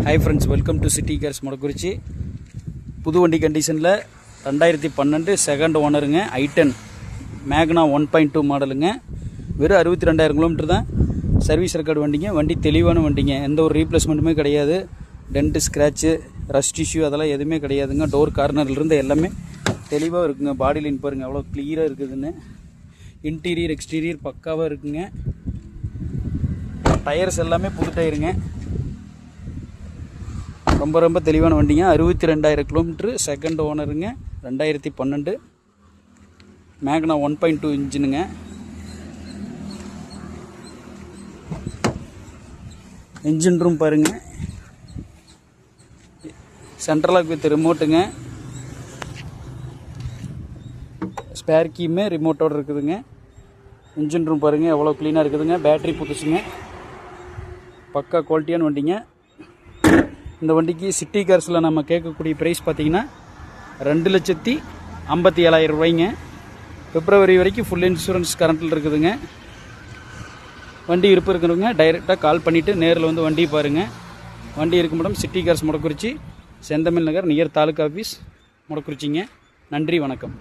Hi friends, welcome to city cars Modakkurichi. புது வண்டி கண்டிஷனில் 2012 செகண்ட் ஓனருங்க. i10 மேக்னா 1.2 மாடலுங்க. வெறும் 62,000 கிலோமீட்டர் தான் சர்வீஸ் ரெக்கார்டு வண்டிங்க. வண்டி தெளிவான வண்டிங்க, எந்த ஒரு ரீப்ளேஸ்மெண்ட்டுமே கிடையாது. டென்ட்டு, ஸ்க்ராட்சு, ரஸ்ட் இஷ்யூ அதெல்லாம் எதுவுமே கிடையாதுங்க. டோர் கார்னர்லேருந்து எல்லாமே தெளிவாக இருக்குங்க. பாடி லைன் பாருங்கள் எவ்வளோ கிளியராக இருக்குதுன்னு. இன்டீரியர் எக்ஸ்டீரியர் பக்காவாக இருக்குங்க. டயர்ஸ் எல்லாமே புது டயருங்க. ரொம்ப தெளிவான வண்டிங்க. 62,000 கிலோமீட்ரு, செகண்ட் ஓனருங்க. 2012 மேக்னா 1.2 இன்ஜினுங்க. இன்ஜின் ரூம் பாருங்கள், சென்ட்ரலாக் வித் ரிமோட்டுங்க. ஸ்பேர் கீயுமே ரிமோட்டோடு இருக்குதுங்க. இன்ஜின் ரூம் பாருங்கள் எவ்வளோ க்ளீனாக இருக்குதுங்க. பேட்ரி புதுசுங்க, பக்கா குவாலிட்டியான வண்டிங்க. இந்த வண்டிக்கு சிட்டி கார்ஸில் நம்ம கேட்கக்கூடிய ப்ரைஸ் பார்த்திங்கன்னா 2,57,000 ரூபாய்ங்க. பிப்ரவரி வரைக்கும் ஃபுல் இன்சூரன்ஸ் கரண்ட்டில் இருக்குதுங்க. வண்டி இருப்பு இருக்கிறவங்க டைரெக்டாக கால் பண்ணிவிட்டு நேரில் வந்து வண்டி பாருங்கள். வண்டி இருக்கும் மேடம் சிட்டி கார்ஸ் மொடக்குறிச்சி, செந்தமிழ் நகர், நியர் தாலுக்கா ஆஃபீஸ் மொடக்குறிச்சிங்க. நன்றி, வணக்கம்.